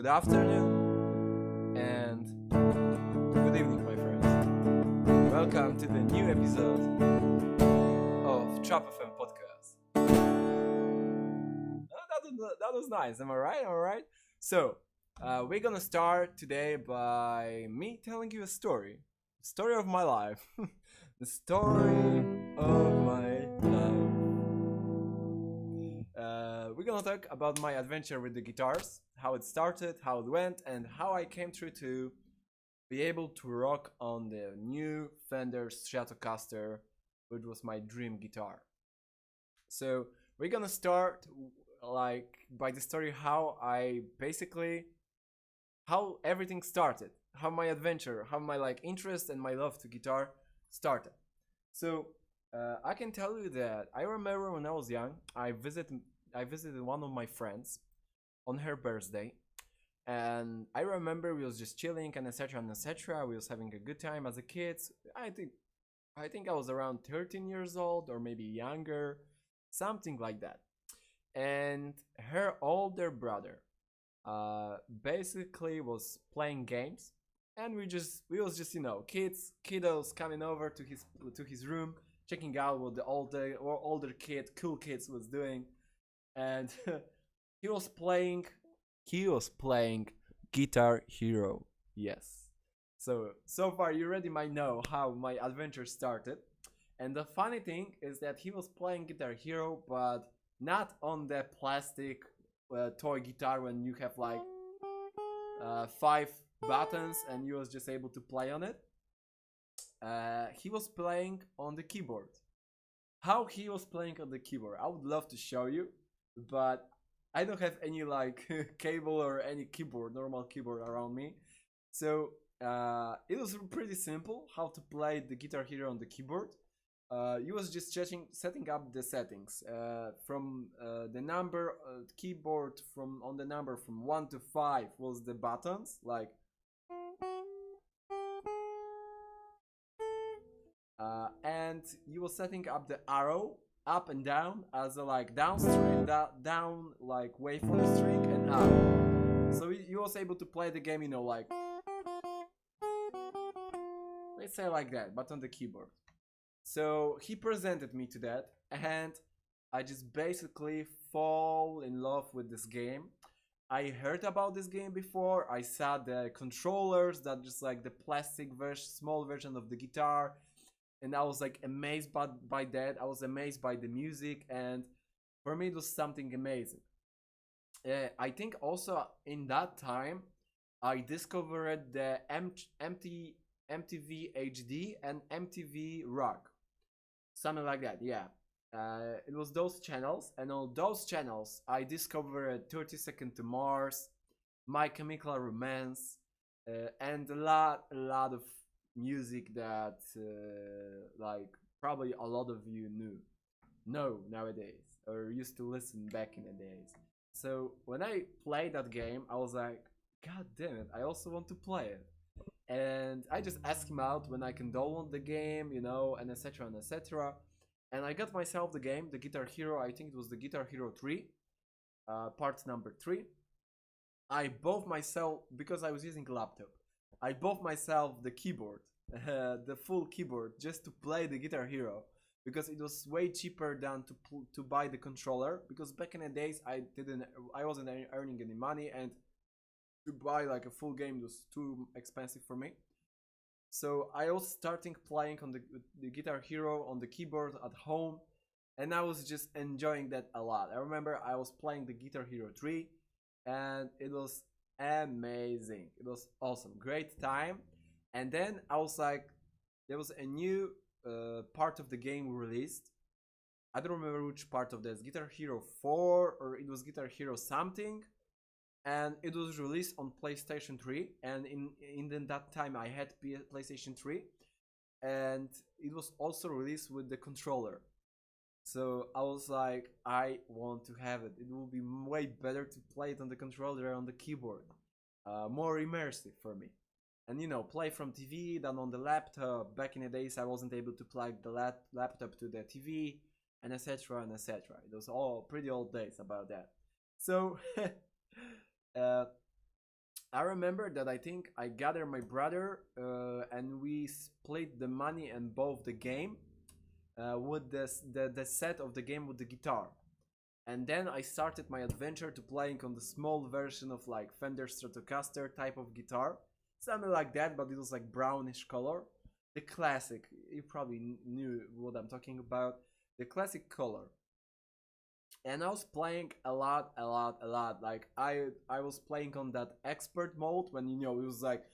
good afternoon, and good evening, my friends. Welcome to the new episode of Trap FM podcast. That was nice. Am I right? All right. So, we're gonna start today by me telling you a story. The story of my life. The story of my life. We're gonna talk about my adventure with the guitars, how it started, how it went, and how I came through to be able to rock on the new Fender Stratocaster, which was my dream guitar. So we're gonna start by the story how everything started, how my adventure, how my interest and my love to guitar started. So I can tell you that I remember when I was young, I visited one of my friends on her birthday, and I remember we was just chilling and etc and etc. We was having a good time as a kid. I think I was around 13 years old or maybe younger, something like that. And her older brother basically was playing games, and we was just kiddos coming over to his room, checking out what the cool kids was doing. And he was playing Guitar Hero. Yes. So far you already might know how my adventure started. And the funny thing is that he was playing Guitar Hero, but not on the plastic toy guitar when you have five buttons and you was just able to play on it. He was playing on the keyboard. How he was playing on the keyboard, I would love to show you, but I don't have any cable or any normal keyboard around me. So it was pretty simple how to play the Guitar Hero on the keyboard. You was just setting up the settings from the number keyboard on the number from 1 to 5 was the buttons and you were setting up the arrow up and down as a down string, down waveform string, and up. So you was able to play the game, let's say like that, but on the keyboard. So he presented me to that, and I just basically fall in love with this game. I heard about this game before. I saw the controllers that just the plastic small version of the guitar, and I was amazed by that. I was amazed by the music, and for me it was something amazing. I think also in that time I discovered the MTV HD and MTV Rock, something like that. Yeah, it was those channels, and on those channels I discovered 30 Seconds to Mars, My Chemical Romance, and a lot of music that probably a lot of you know nowadays or used to listen back in the days. So when I played that game, I was like, God damn it, I also want to play it. And I just asked him out when I can download the game, and etc and etc. And I got myself the game, the Guitar Hero. I think it was the Guitar Hero 3, part number 3. I bought myself, because I was using a laptop, I bought myself the keyboard, the full keyboard, just to play the Guitar Hero, because it was way cheaper than to buy the controller. Because back in the days I wasn't earning any money, and to buy a full game was too expensive for me. So I was starting playing on the Guitar Hero on the keyboard at home, and I was just enjoying that a lot. I remember I was playing the Guitar Hero 3, and it was amazing. It was awesome, great time. And then I was there was a new part of the game released. I don't remember which part of this, Guitar Hero 4 or it was Guitar Hero something, and it was released on PlayStation 3. And in that time I had PlayStation 3, and it was also released with the controller. So I was like, I want to have it. It will be way better to play it on the controller than on the keyboard. More immersive for me. And play from TV than on the laptop. Back in the days I wasn't able to plug the laptop to the TV, and etc and etc. It was all pretty old days about that. So I remember that I think I gathered my brother and we split the money and both the game with the set of the game with the guitar. And then I started my adventure to playing on the small version of like Fender Stratocaster type of guitar. Something like that, but it was like brownish color. The classic, you probably knew what I'm talking about. The classic color. And I was playing a lot. Like I was playing on that expert mode when it was like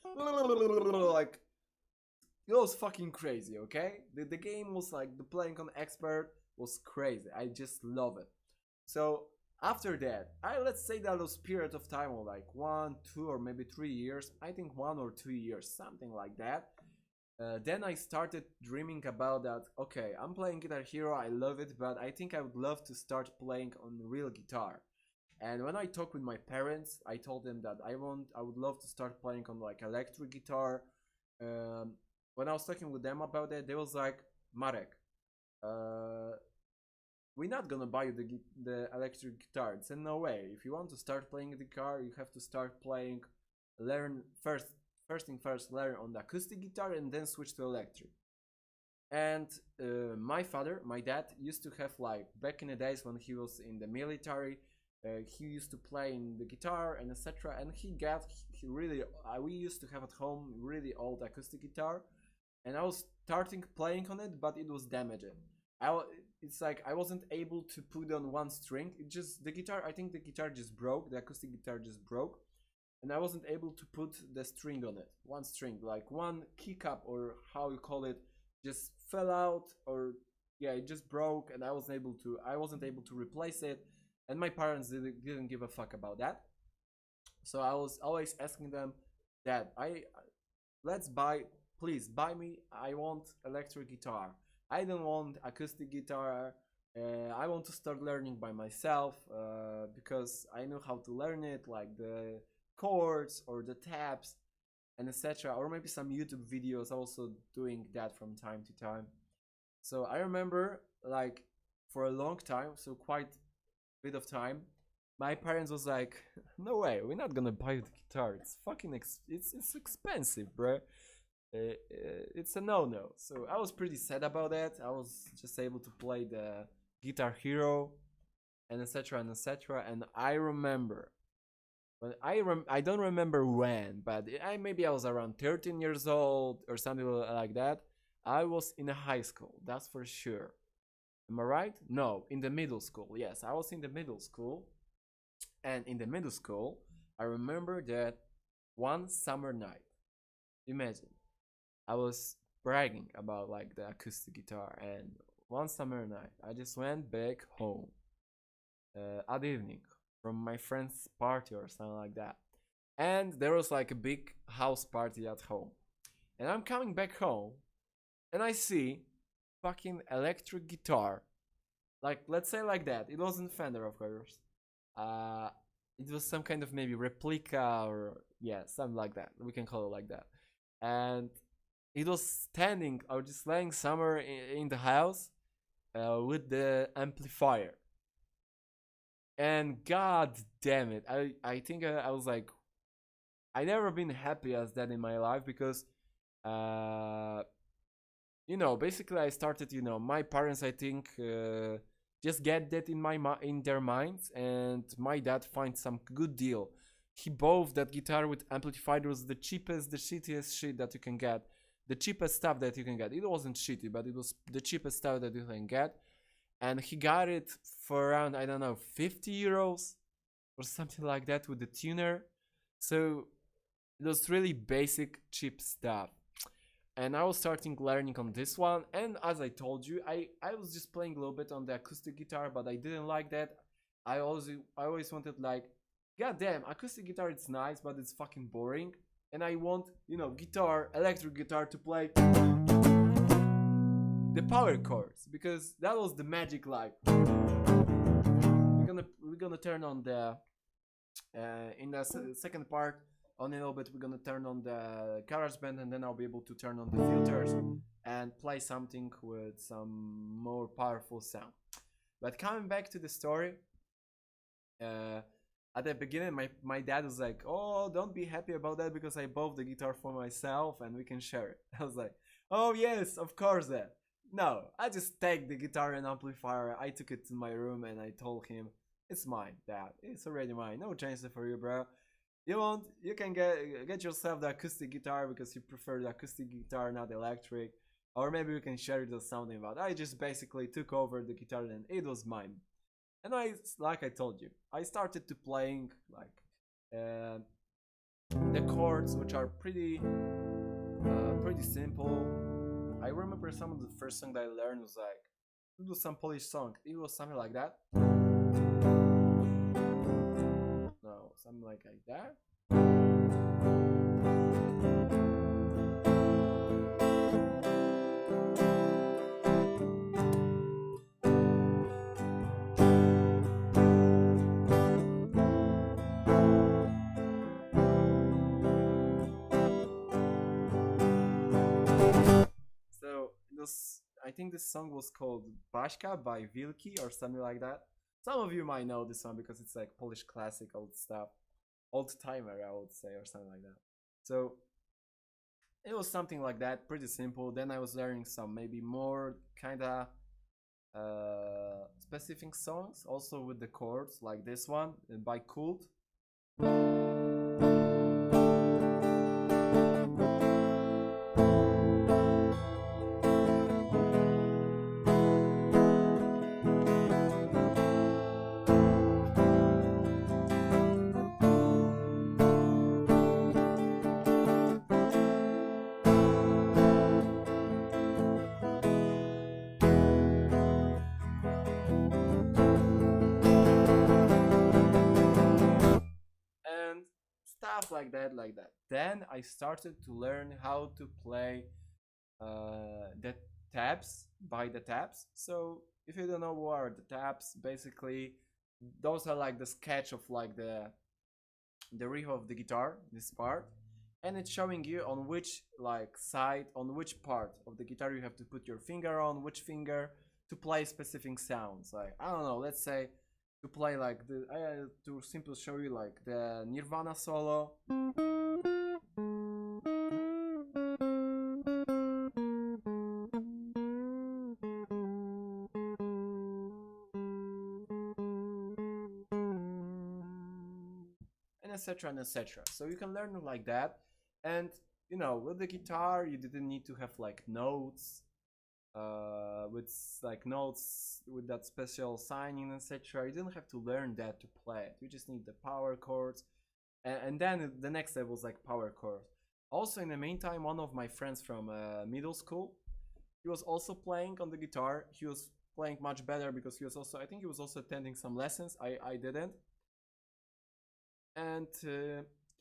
it was fucking crazy, okay? The game was like the playing on expert was crazy. I just love it. So after that, let's say that was period of time of like 1, 2, or maybe 3 years. I think 1 or 2 years, something like that. Then I started dreaming about that. Okay, I'm playing Guitar Hero, I love it, but I think I would love to start playing on real guitar. And when I talked with my parents, I told them that I would love to start playing on like electric guitar. When I was talking with them about that, they was like, Marek, we're not gonna buy you the electric guitar. It's in no way. If you want to start playing the guitar, you have to start playing, learn first thing first, learn on the acoustic guitar and then switch to electric. And my dad, used to have like back in the days when he was in the military, he used to play in the guitar and etc. And we used to have at home really old acoustic guitar, and I was starting playing on it, but it was damaged. It's like I wasn't able to put on one string. I think the guitar just broke, the acoustic guitar just broke, and I wasn't able to put the string on it. One string, like one keycap or how you call it, just fell out, or yeah, it just broke, and I wasn't able to replace it, and my parents didn't give a fuck about that. So I was always asking them, Dad, please buy me. I want electric guitar. I don't want acoustic guitar. I want to start learning by myself because I know how to learn it, like the chords or the tabs and etc. Or maybe some YouTube videos also doing that from time to time. So I remember, like, for a long time, so quite a bit of time, my parents was like, no way, we're not gonna buy you the guitar. It's fucking it's expensive, bro. It's a no. So I was pretty sad about that. I was just able to play the Guitar Hero and etc. and etc. And I remember when I don't remember when, but maybe I was around 13 years old or something like that. I was in a high school, that's for sure. Am I right? No, in the middle school. Yes, I was in the middle school. And in the middle school, I remember that one summer night, imagine, I was bragging about like the acoustic guitar, and one summer night, I just went back home at evening from my friend's party or something like that. And there was like a big house party at home. And I'm coming back home and I see fucking electric guitar. Like, let's say like that. It wasn't Fender, of course. It was some kind of maybe replica or yeah, something like that. We can call it like that. And it was standing or just laying somewhere in the house with the amplifier. And god damn it, I think I was like, I never been happy as that in my life because basically I started, my parents, I think, just get that in their minds, and my dad finds some good deal. He bought that guitar with amplifier. It was the cheapest, the shittiest shit that you can get, the cheapest stuff that you can get. It wasn't shitty, but it was the cheapest stuff that you can get. And he got it for around, I don't know, 50 euros or something like that with the tuner. So it was really basic, cheap stuff. And I was starting learning on this one. And as I told you, I was just playing a little bit on the acoustic guitar, but I didn't like that. I always wanted, like, goddamn, acoustic guitar, it's nice, but it's fucking boring. And I want, electric guitar to play the power chords, because that was the magic. Like, we're gonna turn on the in the second part on a little bit. We're gonna turn on the GarageBand, and then I'll be able to turn on the filters and play something with some more powerful sound. But coming back to the story, at the beginning, my dad was like, "Oh, don't be happy about that because I bought the guitar for myself and we can share it." I was like, "Oh yes, of course that." No, I just take the guitar and amplifier. I took it to my room and I told him, "It's mine, Dad. It's already mine. No chances for you, bro. You can get yourself the acoustic guitar because you prefer the acoustic guitar, not electric, or maybe we can share it or something." But I just basically took over the guitar and it was mine. And like I told you, I started to playing like uh, the chords, which are pretty simple. I remember some of the first song that I learned was like it was some Polish song. It was something like that. No, something like that. So this, I think this song was called Bashka by Wilki or something like that. Some of you might know this one because it's like Polish classic old stuff, old timer I would say or something like that. So it was something like that, pretty simple. Then I was learning some maybe more kinda specific songs, also with the chords like this one by Cult. And stuff like that. Then I started to learn how to play the tabs by the tabs. So if you don't know what are the tabs, basically those are like the sketch of like the riff of the guitar, this part, and it's showing you on which like side, on which part of the guitar you have to put your finger on, which finger to play specific sounds. Like I don't know, let's say to play like the to simply show you like the Nirvana solo. And etc and etc. So you can learn it like that. And you know, with the guitar you didn't need to have like notes with like notes with that special signing, etc. You didn't have to learn that to play it. You just need the power chords, and then the next step was like power chords. Also, in the meantime, one of my friends from middle school, he was also playing on the guitar. He was playing much better because he was also, I think he was also attending some lessons. I didn't, and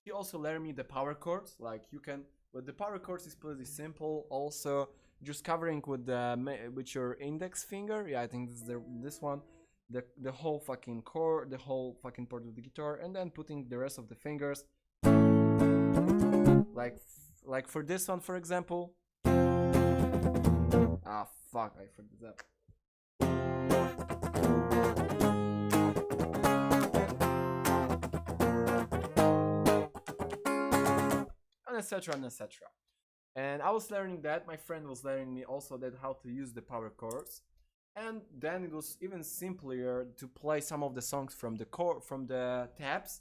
he also learned me the power chords. Like you can, but the power chords is pretty simple. Also, just covering with with your index finger. Yeah, I think this one, the whole fucking chord, the whole fucking part of the guitar, and then putting the rest of the fingers. Like like for this one, for example. Ah fuck, I forgot that. And etc and etc. And I was learning that. My friend was learning me also that how to use the power chords. And then it was even simpler to play some of the songs from the tabs,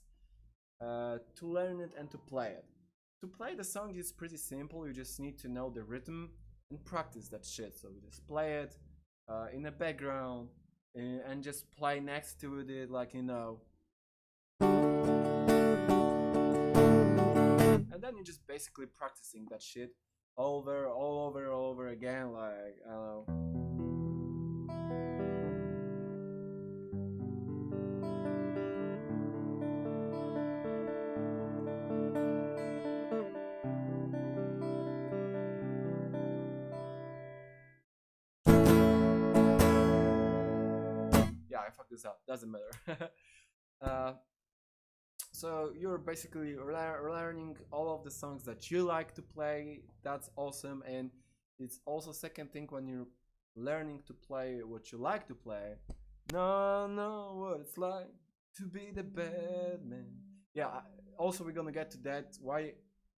to learn it and to play it. To play the song is pretty simple. You just need to know the rhythm and practice that shit. So you just play it in the background and just play next to it, like you know. And then you're just basically practicing that shit all over again, like I don't know. Yeah, I fucked this up. Doesn't matter. uh, so you're basically learning all of the songs that you like to play. That's awesome. And it's also second thing when you're learning to play what you like to play. No, what it's like to be the bad man. Yeah. Also, we're gonna get to that. Why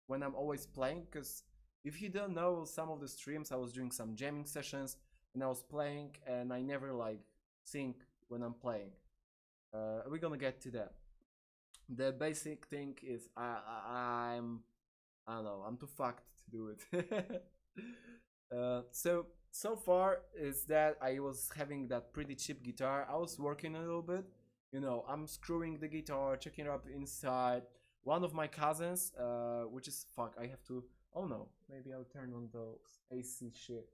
when I'm always playing? Because if you don't know some of the streams, I was doing some jamming sessions and I was playing, and I never like think when I'm playing. We're gonna get to that. The basic thing is I don't know, I'm too fucked to do it. So far is that I was having that pretty cheap guitar. I was working a little bit. I'm screwing the guitar, checking it up inside. One of my cousins, which is fuck, I have to. Oh no, maybe I'll turn on those AC shit.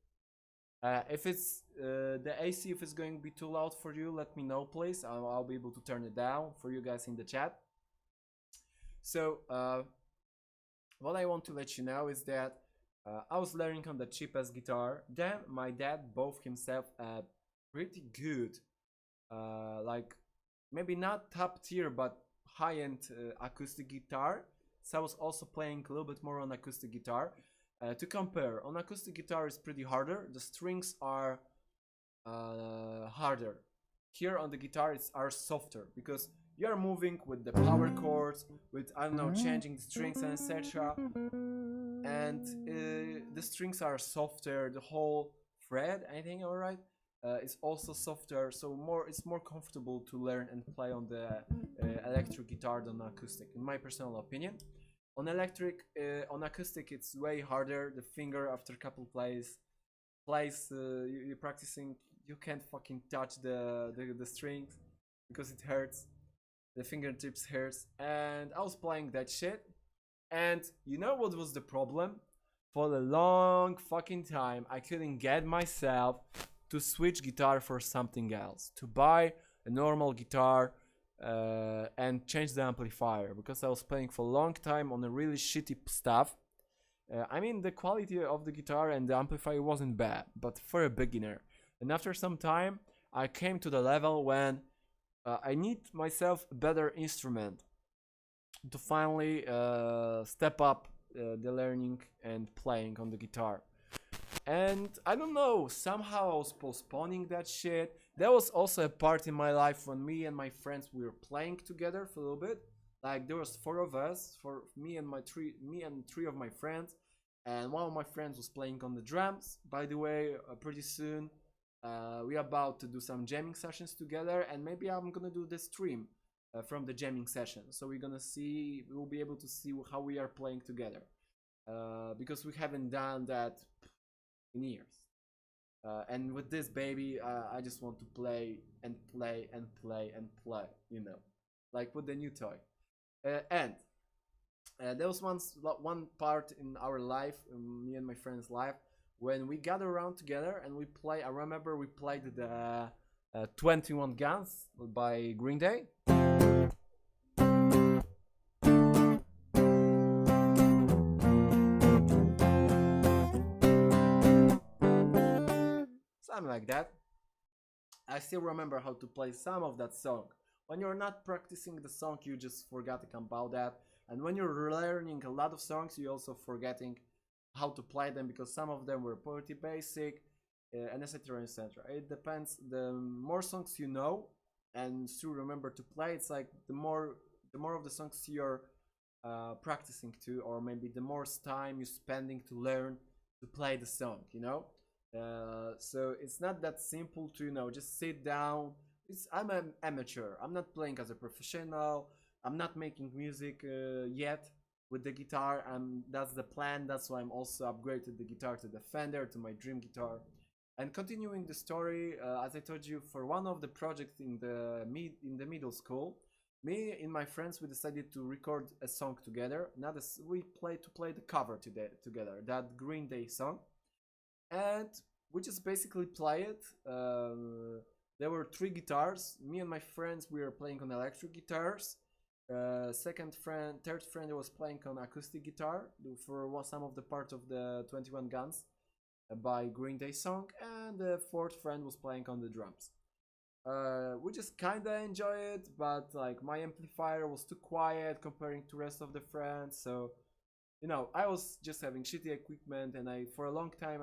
If it's the AC, if it's going to be too loud for you, let me know, please. I'll be able to turn it down for you guys in the chat. So, what I want to let you know is that I was learning on the cheapest guitar. Then my dad bought himself a pretty good, like maybe not top tier but high-end acoustic guitar. So I was also playing a little bit more on acoustic guitar. To compare, on acoustic guitar is pretty harder. The strings are harder. Here on the guitar are softer because you are moving with the power chords, with I don't know, changing the strings and etc. And the strings are softer. The whole fret, I think, all right, is also softer. So it's more comfortable to learn and play on the electric guitar than acoustic, in my personal opinion. On acoustic, it's way harder. The finger after a couple plays, you're practicing. You can't fucking touch the strings because it hurts. The fingertips hurts, and I was playing that shit. And you know what was the problem? For a long fucking time, I couldn't get myself to switch guitar for something else, to buy a normal guitar and change the amplifier, because I was playing for a long time on a really shitty stuff. I mean, the quality of the guitar and the amplifier wasn't bad, but for a beginner. And after some time, I came to the level when I need myself a better instrument to finally step up the learning and playing on the guitar. And I don't know, somehow I was postponing that shit. There was also a part in my life when me and my friends, we were playing together for a little bit. Like there was four of us, for me and three of my friends, and one of my friends was playing on the drums. By the way, pretty soon we're about to do some jamming sessions together, and maybe I'm gonna do the stream from the jamming session. So we'll be able to see how we are playing together, because we haven't done that in years. And with this baby, I just want to play and play and play and play, like with the new toy. And there was one part in our life, in me and my friend's life, when we gather around together and we play. I remember we played the 21 Guns by Green Day. Something like that. I still remember how to play some of that song. When you're not practicing the song, you just forgetting about that. And when you're learning a lot of songs, you're also forgetting how to play them, because some of them were pretty basic, and etc. etc. It depends. The more songs you know and still remember to play, it's like the more of the songs you're practicing to, or maybe the more time you're spending to learn to play the song. So it's not that simple to just sit down. I'm an amateur. I'm not playing as a professional. I'm not making music yet with the guitar, and that's the plan. That's why I'm also upgraded the guitar to the Fender, to my dream guitar. And continuing the story, as I told you, for one of the projects in the middle school, me and my friends, we decided to record a song together. We play the cover together, that Green Day song, and we just basically play it. There were three guitars. Me and my friends, we were playing on electric guitars. Third friend was playing on acoustic guitar for some of the part of the 21 Guns by Green Day song, and the fourth friend was playing on the drums. We just kinda enjoy it, but like my amplifier was too quiet comparing to rest of the friends, so I was just having shitty equipment, and for a long time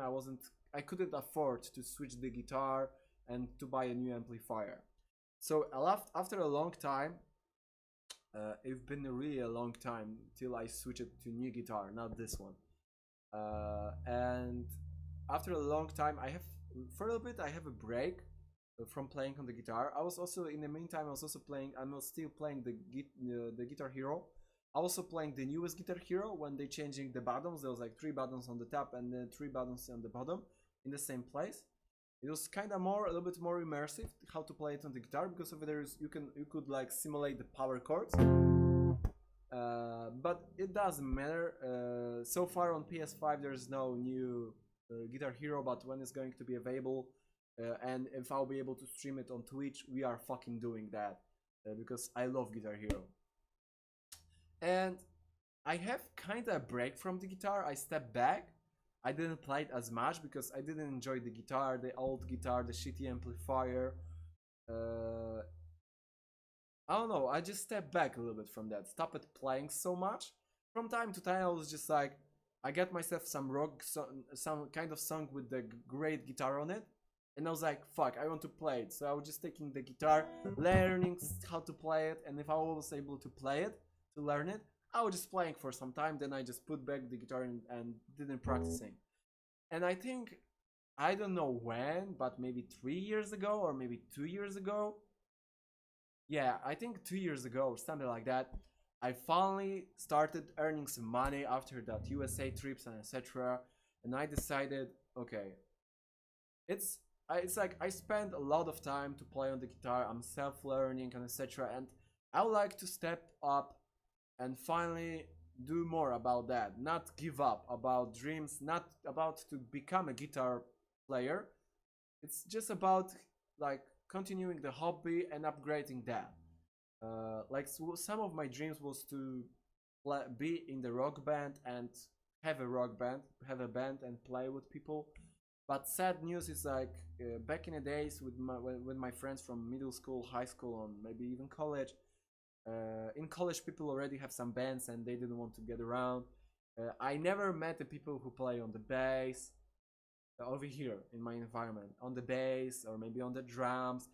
I couldn't afford to switch the guitar and to buy a new amplifier. So after a long time, it's been really a long time till I switched to new guitar, not this one. And after a long time, for a little bit I have a break from playing on the guitar. I was also in the meantime I was also playing. I'm still playing the Guitar Hero. Also playing the newest Guitar Hero when they changing the buttons. There was like 3 buttons on the top and then 3 buttons on the bottom in the same place. It was kind of a little bit more immersive how to play it on the guitar, because over there you could like simulate the power chords. But it doesn't matter. So far on PS5 there's no new Guitar Hero, but when it's going to be available, and if I'll be able to stream it on Twitch, we are fucking doing that, because I love Guitar Hero. And I have kind of a break from the guitar. I stepped back. I didn't play it as much because I didn't enjoy the guitar, the old guitar, the shitty amplifier. I don't know, I just stepped back a little bit from that, stopped playing so much. From time to time I was just like, I get myself some rock, some kind of song with the great guitar on it, and I was like, fuck, I want to play it. So I was just taking the guitar, learning how to play it, and if I was able to play it, to learn it, I was just playing for some time, then I just put back the guitar and didn't practicing. And I think, I don't know when, but maybe 3 years ago or maybe 2 years ago, yeah, I think 2 years ago or something like that, I finally started earning some money after that USA trips and etc. And I decided, okay, it's like I spend a lot of time to play on the guitar. I'm self-learning and etc. And I would like to step up and finally do more about that. Not give up about dreams. Not about to become a guitar player. It's just about like continuing the hobby and upgrading that. Like some of my dreams was to be in the rock band and have a band and play with people. But sad news is like back in the days with my friends from middle school, high school, and maybe even college. In college, people already have some bands and they didn't want to get around. I never met the people who play on the bass over here in my environment, on the bass or maybe on the drums.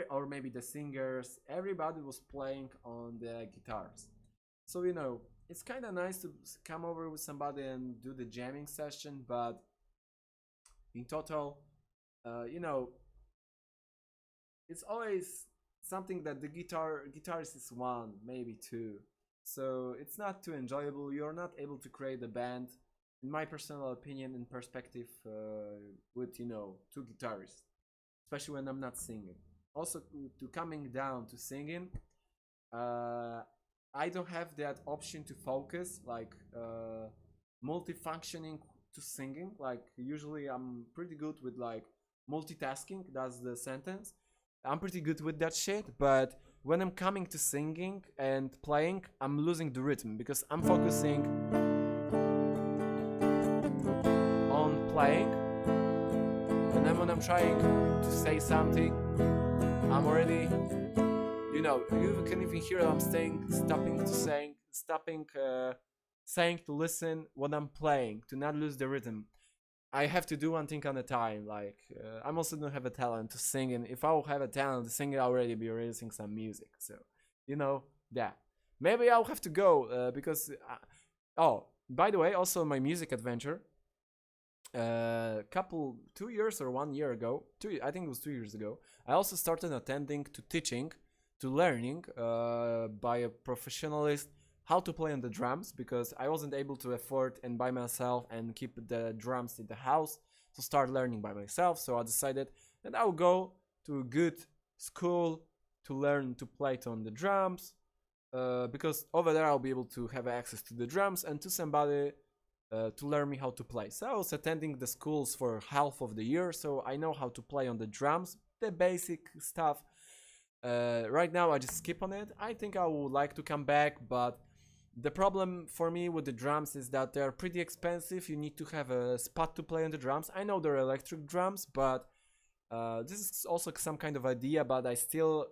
Or maybe the singers, everybody was playing on the guitars. So it's kind of nice to come over with somebody and do the jamming session, but in total, it's always something that the guitarist is one, maybe two. So it's not too enjoyable. You're not able to create a band, in my personal opinion, in perspective, with two guitarists, especially when I'm not singing. Also, to coming down to singing, I don't have that option to focus, like multifunctioning to singing. Like usually I'm pretty good with like multitasking, that's the sentence. I'm pretty good with that shit, but when I'm coming to singing and playing, I'm losing the rhythm because I'm focusing on playing, and then when I'm trying to say something, I'm already, you can even hear I'm saying to listen when I'm playing, to not lose the rhythm. I have to do one thing at a time. Like I'm also don't have a talent to sing, and if I will have a talent to sing, I'll already be releasing some music. So that maybe I'll have to go because. Oh, by the way, also my music adventure. 2 years or 1 year ago, I think it was 2 years ago, I also started attending to teaching, to learning by a professionalist how to play on the drums, because I wasn't able to afford and buy myself and keep the drums in the house, to start learning by myself. So I decided that I will go to a good school to learn to play on the drums, because over there I'll be able to have access to the drums and to somebody to learn me how to play. So I was attending the schools for half of the year, so I know how to play on the drums, the basic stuff. Right now I just skip on it. I think I would like to come back, but the problem for me with the drums is that they're pretty expensive. You need to have a spot to play on the drums. I know they're electric drums, but this is also some kind of idea, but I still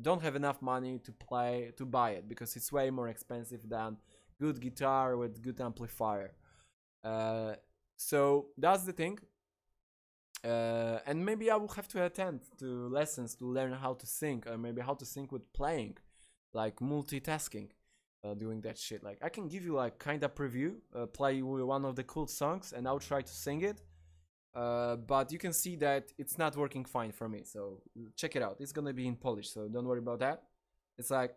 don't have enough money to buy it, because it's way more expensive than good guitar with good amplifier. So that's the thing. And maybe I will have to attend to lessons to learn how to sing, or maybe how to sing with playing. like multitasking, doing that shit. Like I can give you like kind of preview, play one of the cool songs, and I'll try to sing it. But you can see that it's not working fine for me. So check it out. It's gonna be in Polish, so don't worry about that. It's like.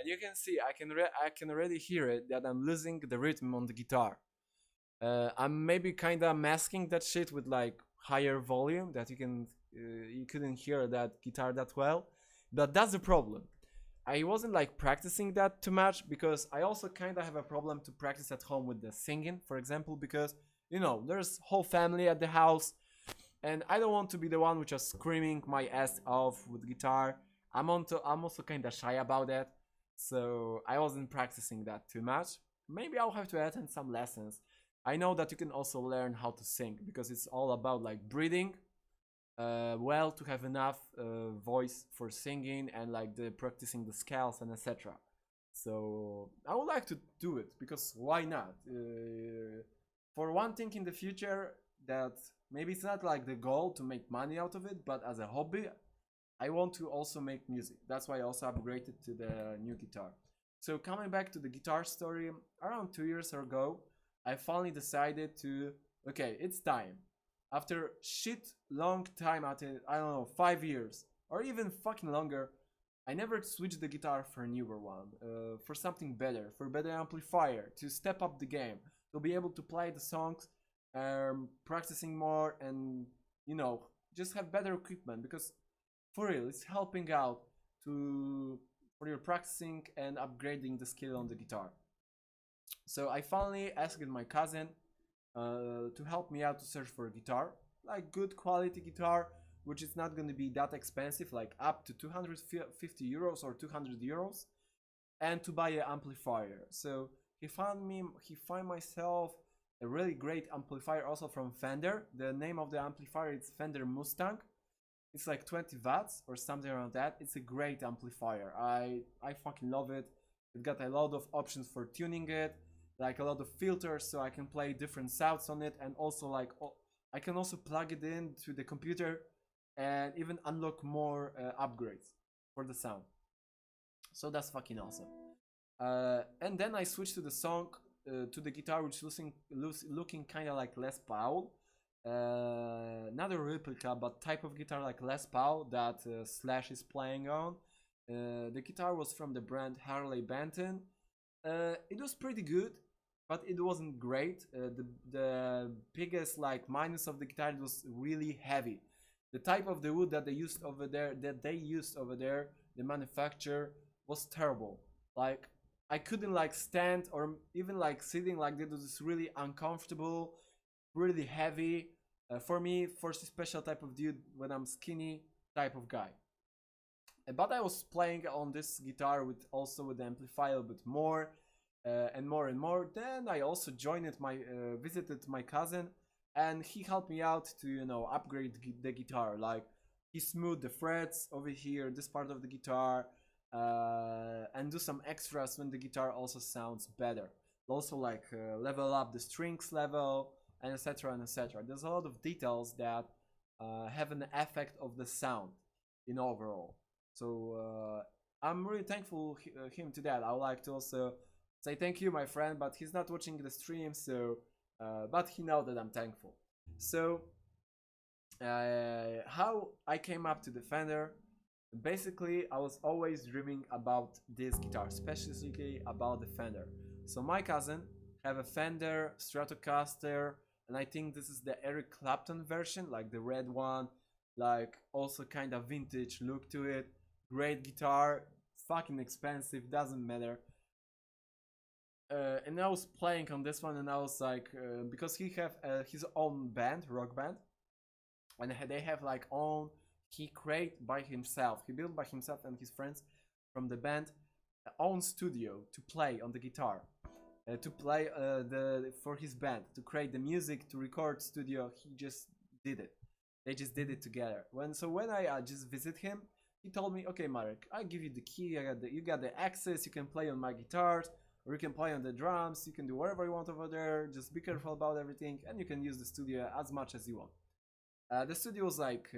You can see I can already hear it that I'm losing the rhythm on the guitar. I'm maybe kind of masking that shit with like higher volume that you couldn't hear that guitar that well, but that's the problem. I wasn't like practicing that too much because I also kind of have a problem to practice at home with the singing, for example, because there's whole family at the house, and I don't want to be the one which is screaming my ass off with guitar. I'm also kind of shy about that, so I wasn't practicing that too much. Maybe I'll have to attend some lessons. I know that you can also learn how to sing because it's all about like breathing, well, to have enough voice for singing and like the practicing the scales and etc. So I would like to do it because why not? For one thing in the future, that maybe it's not like the goal to make money out of it, but as a hobby, I want to also make music. That's why I also upgraded to the new guitar. So coming back to the guitar story, around 2 years ago, I finally decided to, okay, it's time. After shit long time, after, I don't know, 5 years, or even fucking longer, I never switched the guitar for a newer one, for something better, for better amplifier, to step up the game, to be able to play the songs, practicing more, and, just have better equipment, because for real, it's helping out for your practicing and upgrading the skill on the guitar. So I finally asked my cousin to help me out to search for a guitar, like good quality guitar, which is not going to be that expensive, like up to 250 euros or 200 euros, and to buy an amplifier. So he found myself a really great amplifier also from Fender. The name of the amplifier is Fender Mustang. It's like 20 watts or something around that. It's a great amplifier. I fucking love it. It got a lot of options for tuning it, like a lot of filters, so I can play different sounds on it, and also like I can also plug it into the computer and even unlock more upgrades for the sound. So that's fucking awesome. And then I switched to the song, to the guitar, which looking kind of like Les Paul. Not a replica, but type of guitar like Les Paul that Slash is playing on. The guitar was from the brand Harley Benton. It was pretty good, but it wasn't great. The biggest like minus of the guitar, it was really heavy. The type of the wood that they used over there, the manufacturer, was terrible. Like I couldn't like stand or even like sitting like that. It was really uncomfortable, really heavy. For me, for a special type of dude when I'm skinny type of guy. But I was playing on this guitar with the amplifier a bit more and more and more. Then I also visited my cousin, and he helped me out to upgrade the guitar. Like he smoothed the frets over here, this part of the guitar, and do some extras when the guitar also sounds better. Also like level up the strings level, and etc. and etc. There's a lot of details that have an effect of the sound in overall. So I'm really thankful him to that. I would like to also say thank you, my friend, but he's not watching the stream, so but he knows that I'm thankful. So how I came up to the Fender, basically I was always dreaming about this guitar, specifically about the Fender. So my cousin have a Fender Stratocaster, and I think this is the Eric Clapton version, like the red one, like also kind of vintage look to it. Great guitar, fucking expensive, doesn't matter. And I was playing on this one, and I was like, because he have his own band, rock band, and they have like own, he create by himself, he built by himself and his friends from the band, own studio to play on the guitar, to play the for his band, to create the music, to record studio. He just did it. They just did it together. When I just visit him, he told me, "Okay, Marek, I give you the key. You got the access. You can play on my guitars, or you can play on the drums. You can do whatever you want over there. Just be careful about everything, and you can use the studio as much as you want." The studio was like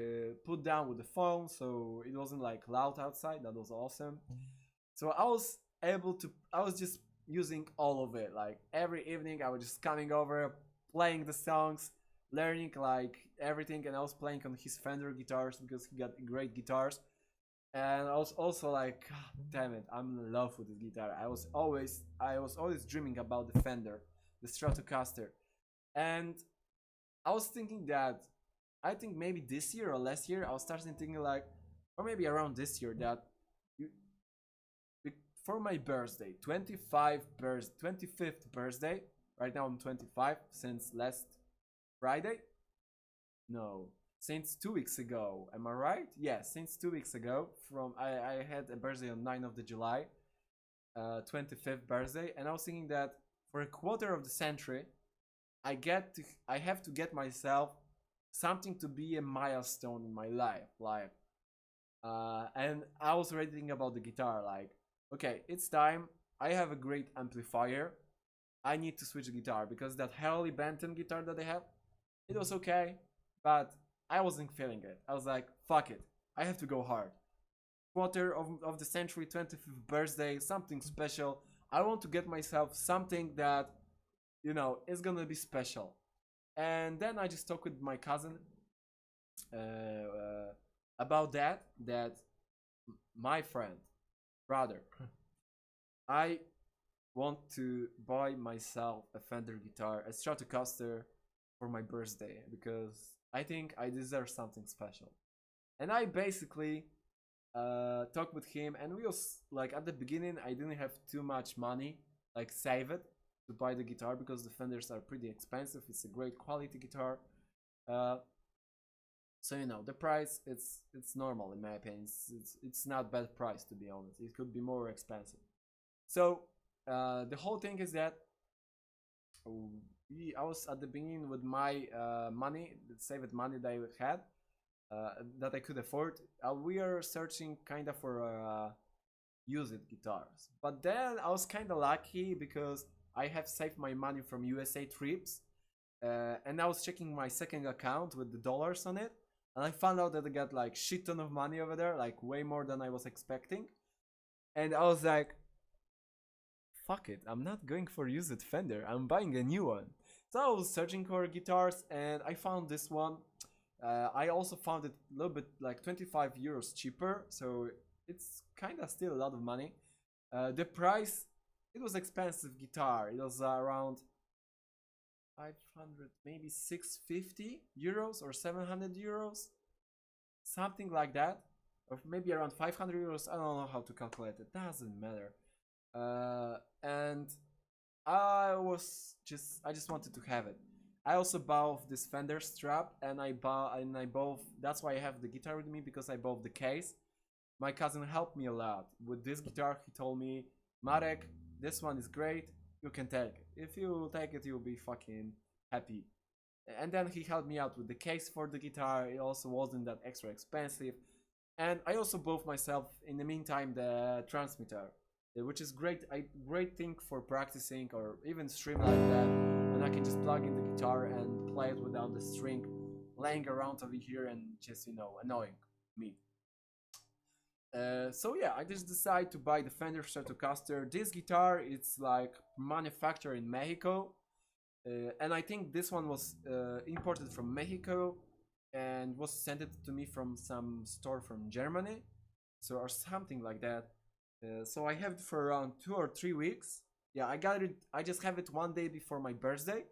put down with the phone, so it wasn't like loud outside. That was awesome. So I was able to. I was just using all of it. Like every evening, I was just coming over, playing the songs, learning like everything, and I was playing on his Fender guitars because he got great guitars. And I was also like, God damn it, I'm in love with this guitar. I was always dreaming about the Fender, the Stratocaster, and I was thinking that I think maybe this year or last year I was starting thinking like, or maybe around this year that you, for my birthday, 25th birthday. Right now I'm 25 since last Friday. No, since 2 weeks ago. Am I right? Yeah, since 2 weeks ago. I had a birthday on 9th of the July, 25th birthday, and I was thinking that for a quarter of the century, I have to get myself something to be a milestone in my life, like, and I was already thinking about the guitar, like, okay, it's time. I have a great amplifier. I need to switch the guitar because that Harley Benton guitar that I have, it was okay, but I wasn't feeling it. I was like, fuck it, I have to go hard. Quarter of the century, 25th birthday, something special. I want to get myself something that, is gonna be special. And then I just talked with my cousin about that my friend, brother, I want to buy myself a Fender guitar, a Stratocaster, for my birthday because I think I deserve something special. And I basically talked with him, and we was like, at the beginning I didn't have too much money, like save it to buy the guitar because the Fenders are pretty expensive. It's a great quality guitar. So the price, it's normal in my opinion. It's not bad price, to be honest. It could be more expensive. So the whole thing is that I was at the beginning with my money, saved money that I had, that I could afford. We are searching kind of for used guitars, but then I was kind of lucky because I have saved my money from USA trips, and I was checking my second account with the dollars on it, and I found out that I got like shit ton of money over there, like way more than I was expecting, and I was like, fuck it, I'm not going for used Fender, I'm buying a new one. So I was searching for guitars and I found this one. I also found it a little bit like 25 euros cheaper, so it's kind of still a lot of money. The price, it was expensive guitar. It was around 500, maybe 650 euros or 700 euros, something like that, or maybe around 500 euros. I don't know how to calculate it. Doesn't matter. And I just wanted to have it. I also bought this Fender strap, and I bought. That's why I have the guitar with me, because I bought the case. My cousin helped me a lot with this guitar. He told me, Marek, this one is great. You can take it. If you take it, you'll be fucking happy. And then he helped me out with the case for the guitar. It also wasn't that extra expensive. And I also bought myself, in the meantime, the transmitter, which is great thing for practicing or even stream like that. And I can just plug in the guitar and play it without the string laying around over here and just, annoying me. So yeah, I just decided to buy the Fender Stratocaster. This guitar, it's like manufactured in Mexico, and I think this one was imported from Mexico and was sent it to me from some store from Germany, so or something like that. So I have it for around 2 or 3 weeks. Yeah, I got it. I just have it one day before my birthday.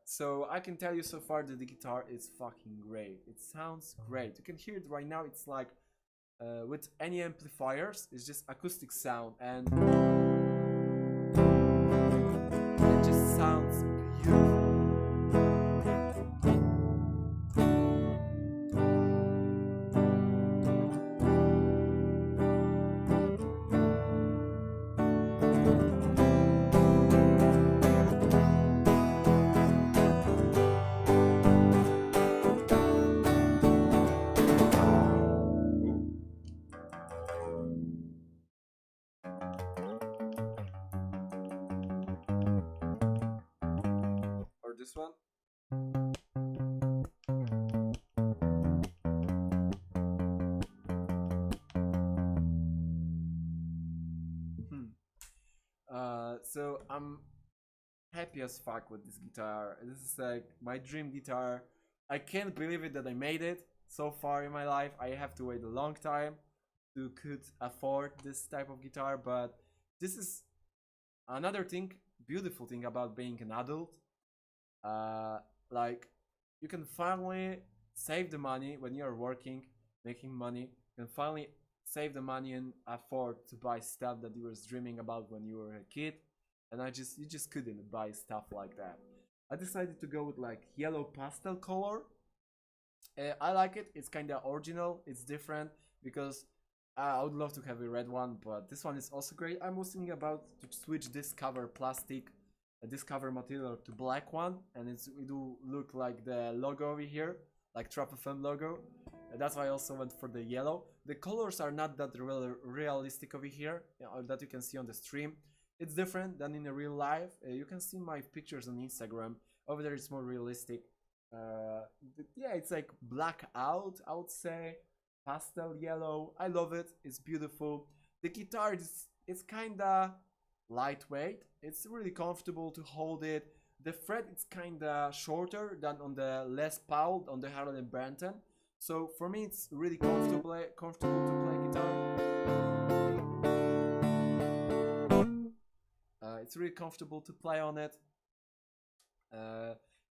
So I can tell you so far that the guitar is fucking great. It sounds great. You can hear it right now. It's like with any amplifiers, it's just acoustic sound, and it just sounds beautiful. this one. So I'm happy as fuck with this guitar. This is like my dream guitar. I can't believe it that I made it so far in my life. I have to wait a long time to could afford this type of guitar, but this is another thing, beautiful thing about being an adult. Uh, like you can finally save the money when you're working, making money. You can finally save the money and afford to buy stuff that you were dreaming about when you were a kid. And you just couldn't buy stuff like that. I decided to go with like yellow pastel color. I like it. It's kind of original. It's different because I would love to have a red one, but this one is also great. I'm was thinking about to switch this cover plastic, this cover material to black one, and it will look like the logo over here, like Trap FM logo. That's why I also went for the yellow. The colors are not that realistic over here, that you can see on the stream. It's different than in the real life. You can see my pictures on Instagram. Over there, it's more realistic. Yeah, it's like black out, I would say. Pastel yellow. I love it. It's beautiful. The guitar is it's kinda lightweight. It's really comfortable to hold it. The fret is kinda shorter than on the Les Paul on the Harley Branton. So for me, it's really comfortable to play guitar. It's really comfortable to play on it.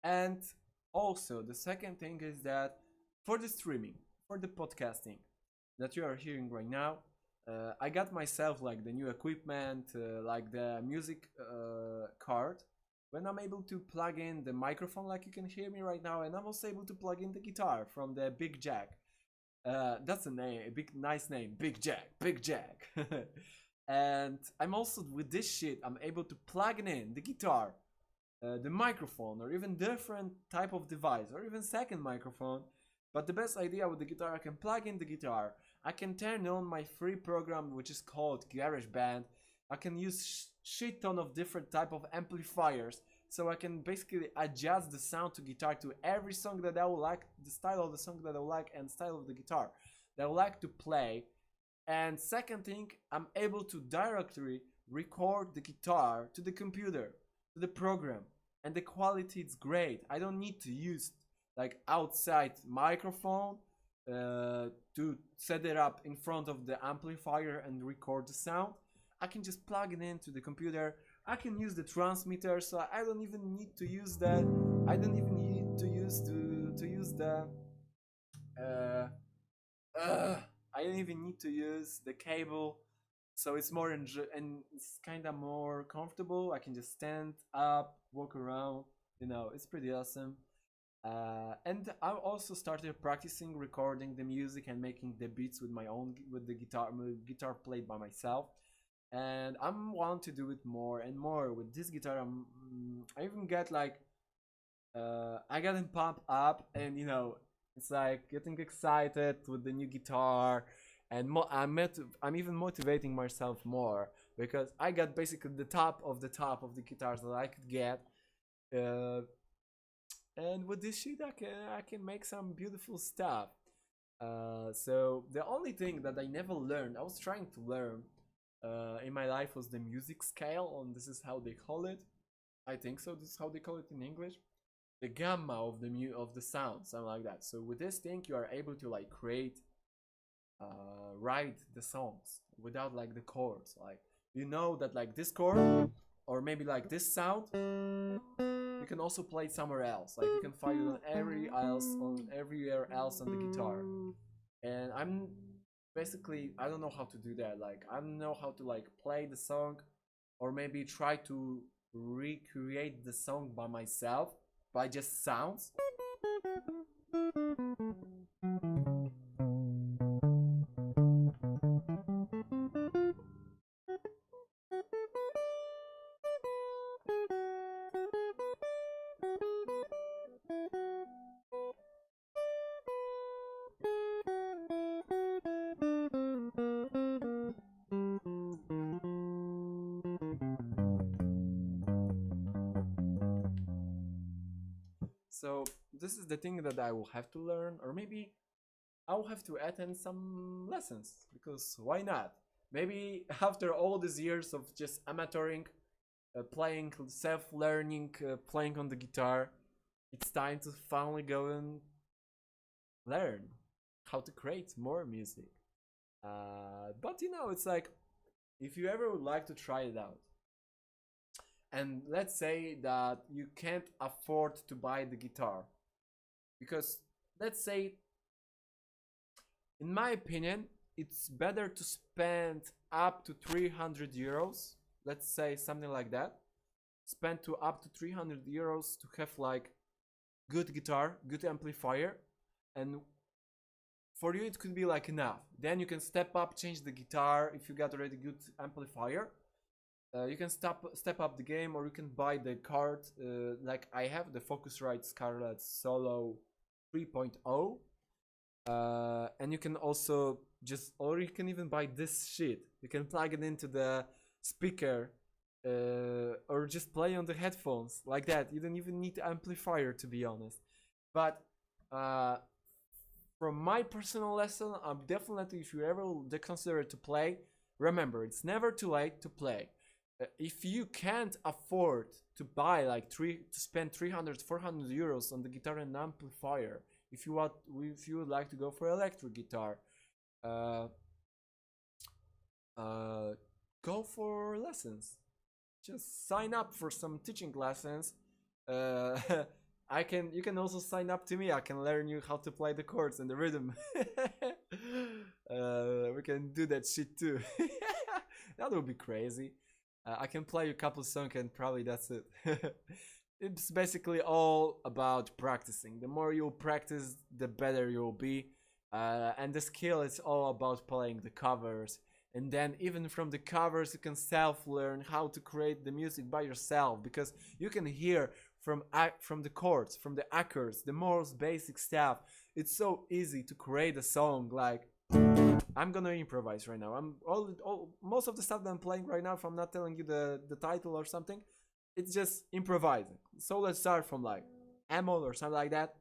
And also, the second thing is that for the streaming, for the podcasting that you are hearing right now, I got myself like the new equipment, like the music card. When I'm able to plug in the microphone, like you can hear me right now, and I'm also able to plug in the guitar from the Big Jack. That's a name, a big nice name, Big Jack, Big Jack. And I'm also with this shit, I'm able to plug in the guitar, the microphone, or even different type of device, or even second microphone. But the best idea with the guitar, I can plug in the guitar. I can turn on my free program, which is called GarageBand. I can use shit ton of different type of amplifiers, so I can basically adjust the sound to guitar to every song that I would like, the style of the song that I would like, and style of the guitar that I would like to play. And second thing, I'm able to directly record the guitar to the computer, to the program, and the quality is great. I don't need to use like outside microphone to set it up in front of the amplifier and record the sound. I can just plug it into the computer. I can use the transmitter, so I don't even need to use that. I don't even need to use the I don't even need to use the cable, so it's more and it's kind of more comfortable. I can just stand up, walk around. It's pretty awesome. And I also started practicing recording the music and making the beats with the guitar played by myself. And I want to do it more and more with this guitar. I even get like I got him pumped up, and it's like getting excited with the new guitar, and I'm even motivating myself more because I got basically the top of the guitars that I could get. And with this shit, I can make some beautiful stuff. So the only thing that I never learned, I was trying to learn in my life, was the music scale, and this is how they call it. I think so. This is how they call it in English. The gamma of the sound, something like that. So with this thing, you are able to like write the songs without like the chords. Like that like this chord or maybe like this sound, you can also play it somewhere else. Like you can find it on everywhere else on the guitar. And I don't know how to do that. Like I don't know how to like play the song, or maybe try to recreate the song by myself by just sounds. So this is the thing that I will have to learn, or maybe I'll have to attend some lessons, because why not? Maybe after all these years of just amateuring, playing, self-learning, playing on the guitar, it's time to finally go and learn how to create more music. But you know, it's like, if you ever would like to try it out, and let's say that you can't afford to buy the guitar, because let's say, in my opinion, it's better to spend up to 300 euros, let's say something like that, spend to up to 300 euros to have like good guitar, good amplifier, and for you it could be like enough. Then you can step up, change the guitar if you got already good amplifier. You can step up the game, or you can buy the card, like I have the Focusrite Scarlett Solo 3.0. And you can also or you can even buy this shit. You can plug it into the speaker, or just play on the headphones like that. You don't even need the amplifier, to be honest. But from my personal lesson, I'm definitely, if you ever consider to play, remember, it's never too late to play. If you can't afford to buy like to spend 300-400 euros on the guitar and amplifier, if you would like to go for electric guitar, go for lessons. Just sign up for some teaching lessons. You can also sign up to me. I can learn you how to play the chords and the rhythm. We can do that shit too. That would be crazy. I can play you a couple songs and probably that's it. It's basically all about practicing. The more you practice, the better you'll be. And the skill is all about playing the covers. And then even from the covers, you can self-learn how to create the music by yourself. Because you can hear from the chords, from the accords, the most basic stuff. It's so easy to create a song. Like, I'm gonna improvise right now. I'm most of the stuff that I'm playing right now, if I'm not telling you the title or something, it's just improvising. So let's start from like Amol or something like that.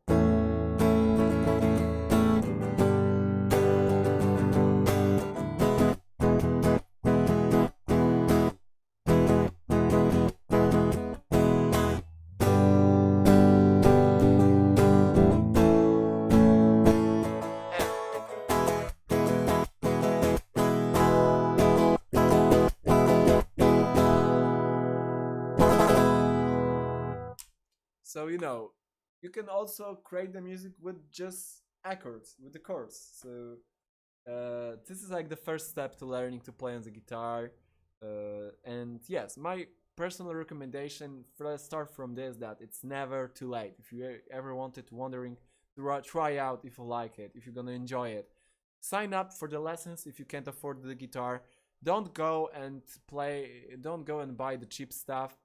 So you know, you can also create the music with just accords, with the chords. So this is like the first step to learning to play on the guitar. And yes, my personal recommendation, let's start from this, that it's never too late. If you ever wondering to try out, if you like it, if you're gonna enjoy it, sign up for the lessons. If you can't afford the guitar, don't go and buy the cheap stuff.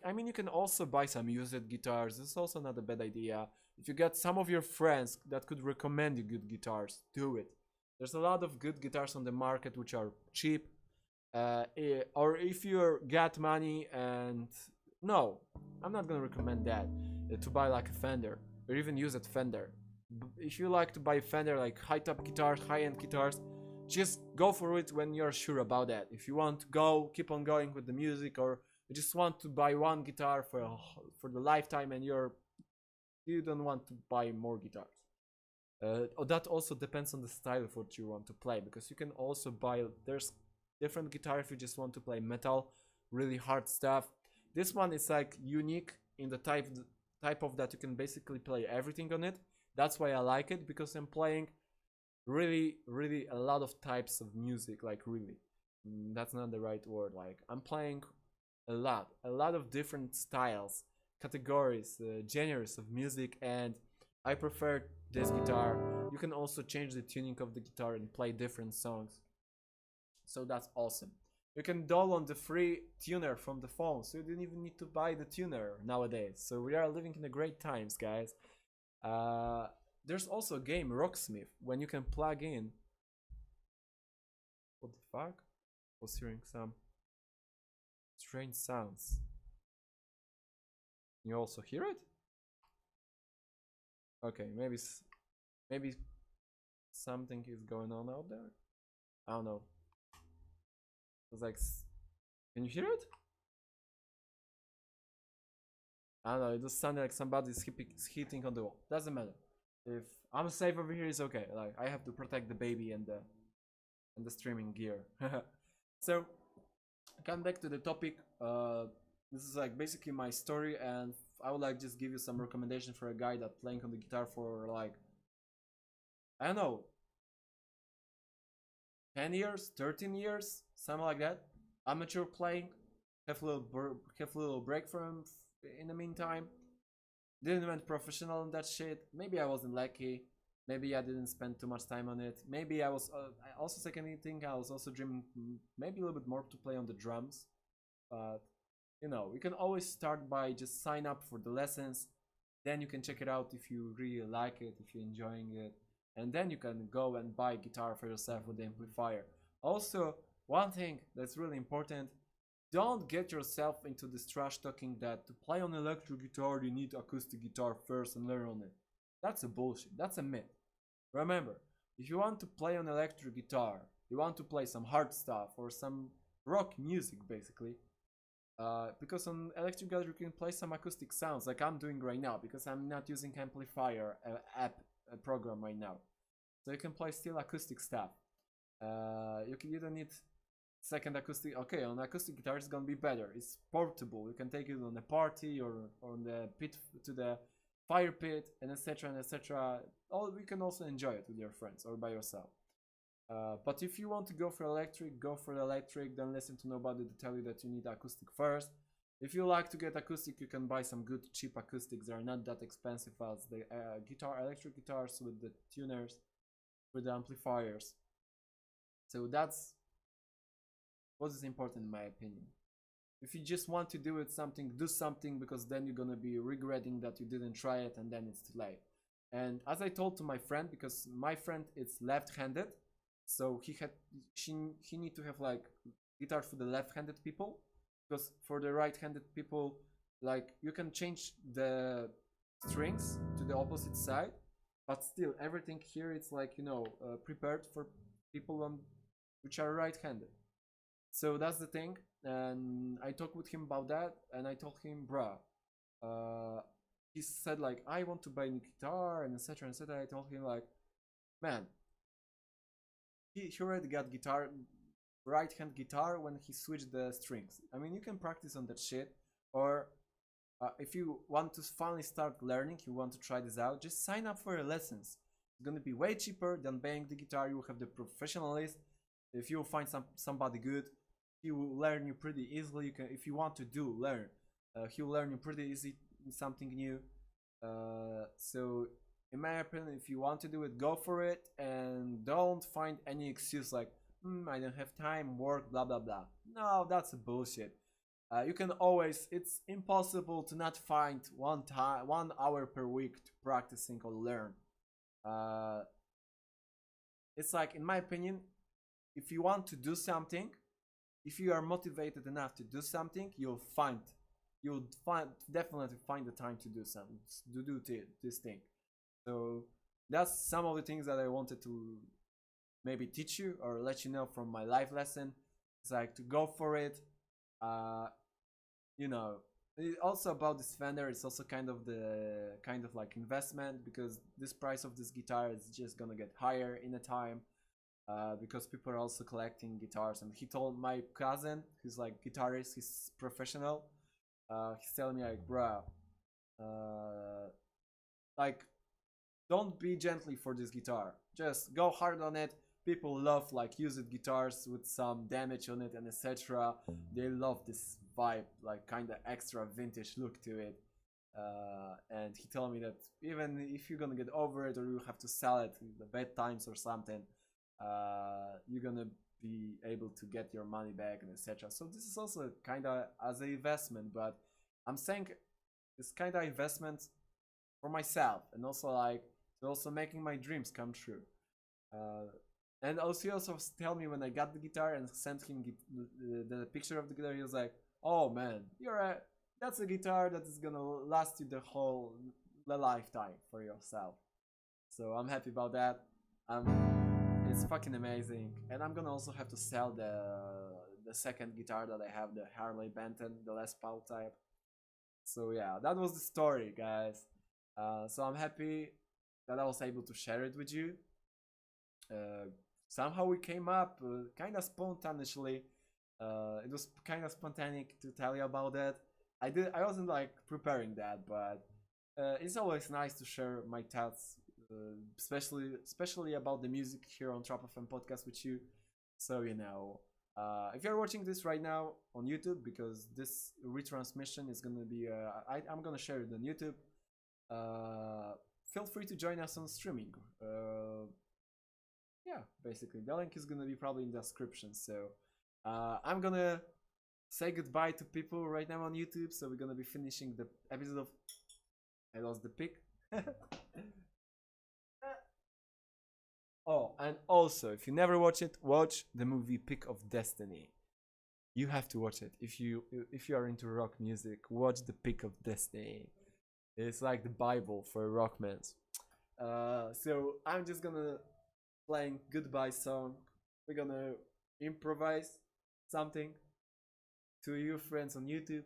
I mean, you can also buy some used guitars. It's also not a bad idea. If you got some of your friends that could recommend you good guitars, do it. There's a lot of good guitars on the market which are cheap. Or if you got money and... No, I'm not gonna recommend that. To buy like a Fender, or even use a Fender. If you like to buy Fender, like high-top guitars, high-end guitars, just go for it when you're sure about that. If you want to keep on going with the music, or you just want to buy one guitar for the lifetime, and you don't want to buy more guitars. That also depends on the style of what you want to play, because you can also buy, there's different guitar if you just want to play metal, really hard stuff. This one is like unique in the type of that you can basically play everything on it. That's why I like it, because I'm playing really a lot of types of music. Like really, that's not the right word. Like I'm playing a lot of different styles, categories, genres of music, and I prefer this guitar. You can also change the tuning of the guitar and play different songs, so that's awesome. You can download the free tuner from the phone, so you don't even need to buy the tuner nowadays. So we are living in the great times, guys. There's also a game, Rocksmith, when you can plug in... What the fuck? I was hearing some strange sounds. You also hear it? Okay, maybe something is going on out there. I don't know. It's like, can you hear it? I don't know. It just sounded like somebody's hitting on the wall. Doesn't matter. If I'm safe over here, it's okay. Like I have to protect the baby and the streaming gear. So, come back to the topic. This is like basically my story, and I would like just give you some recommendation for a guy that playing on the guitar for like, I don't know, 10 years, 13 years, something like that. Amateur playing, have a little break from in the meantime. Didn't went professional on that shit. Maybe I wasn't lucky. Maybe I didn't spend too much time on it. Maybe I was also second thing. I was also dreaming maybe a little bit more to play on the drums. But you know, you can always start by just sign up for the lessons. Then you can check it out if you really like it, if you're enjoying it, and then you can go and buy guitar for yourself with the amplifier. Also, one thing that's really important: don't get yourself into this trash talking that to play on electric guitar you need acoustic guitar first and learn on it. That's a bullshit. That's a myth. Remember, if you want to play on electric guitar, you want to play some hard stuff or some rock music basically, because on electric guitar you can play some acoustic sounds like I'm doing right now because I'm not using amplifier app program right now. So you can play still acoustic stuff. You don't need second acoustic. Okay, on acoustic guitar it's gonna be better. It's portable. You can take it on a party or on the pit to the fire pit and etc and etc. All you can also enjoy it with your friends or by yourself. But if you want to go for electric, go for electric. Don't listen to nobody to tell you that you need acoustic first. If you like to get acoustic, you can buy some good cheap acoustics. They are not that expensive as the electric guitars with the tuners, with the amplifiers. So that's what is important in my opinion. If you just want to do it something, do something, because then you're gonna be regretting that you didn't try it and then it's too late. And as I told to my friend, because my friend is left-handed, so he need to have like guitar for the left-handed people, because for the right-handed people, like you can change the strings to the opposite side, but still everything here it's like, you know, prepared for people on which are right-handed. So that's the thing, and I talked with him about that, and I told him, bruh, he said like, I want to buy a new guitar and etc etc. I told him like, man, he already got guitar, right hand guitar when he switched the strings. I mean, you can practice on that shit, or if you want to finally start learning, you want to try this out, just sign up for lessons. It's gonna be way cheaper than buying the guitar. You will have the professionalist. If you find somebody good, he will learn you pretty easily. You can, if you want to learn, he'll learn you pretty easy something new. So in my opinion, if you want to do it, go for it, and don't find any excuse like, I don't have time, work, blah blah blah. No, that's a bullshit. You can always, it's impossible to not find 1 hour per week to practicing or learn. It's like, in my opinion, if you want to do something, if you are motivated enough to do something, you'll definitely find the time to do something, to do this thing. So that's some of the things that I wanted to maybe teach you or let you know from my life lesson. It's like to go for it. You know, also about this Fender, it's also kind of like investment, because this price of this guitar is just gonna get higher in a time. Because people are also collecting guitars, and he told my cousin, who's like guitarist, he's professional, he's telling me like, bruh, like, don't be gently for this guitar, just go hard on it. People love like used guitars with some damage on it and etc. They love this vibe, like kind of extra vintage look to it. And he told me that even if you're gonna get over it or you have to sell it in the bad times or something, you're gonna be able to get your money back and etc. So this is also kind of as an investment, but I'm saying it's kind of investment for myself, and also like also making my dreams come true. And also he also tell me when I got the guitar and sent him the picture of the guitar, he was like, oh man, that's a guitar that is gonna last you the whole the lifetime for yourself. So I'm happy about that. It's fucking amazing, and I'm gonna also have to sell the second guitar that I have, the Harley Benton, the Les Paul type. So yeah, that was the story, guys. So I'm happy that I was able to share it with you. Uh, Somehow we came up kind of spontaneously. It was kind of spontaneous to tell you about that. I wasn't like preparing that, but it's always nice to share my thoughts, especially about the music here on Trap FM podcast with you. So if you're watching this right now on YouTube, because this retransmission is gonna be, I'm gonna share it on YouTube. Feel free to join us on streaming. Yeah, basically the link is gonna be probably in the description. So I'm gonna say goodbye to people right now on YouTube. So we're gonna be finishing the episode of I lost the pick. Oh, and also, if you never watch it, watch the movie Pick of Destiny. You have to watch it if you are into rock music. Watch the Pick of Destiny. It's like the Bible for rockmans. So I'm just gonna playing goodbye song. We're gonna improvise something to you friends on YouTube,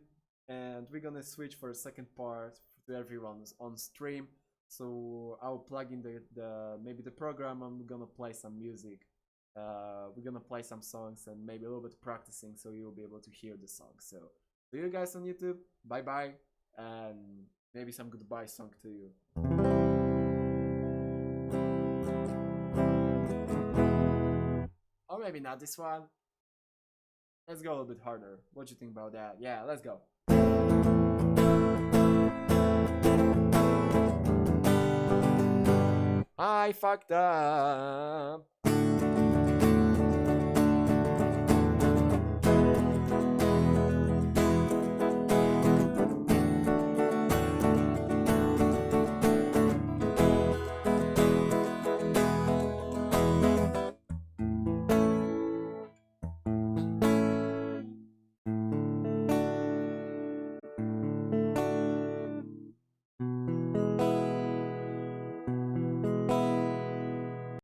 and we're gonna switch for a second part to everyone on stream. So I'll plug in the maybe the program. I'm gonna play some music. We're gonna play some songs and maybe a little bit practicing, so you'll be able to hear the song. So see you guys on YouTube. Bye bye, and maybe some goodbye song to you. Or maybe not this one. Let's go a little bit harder. What do you think about that? Yeah, let's go. I fucked up.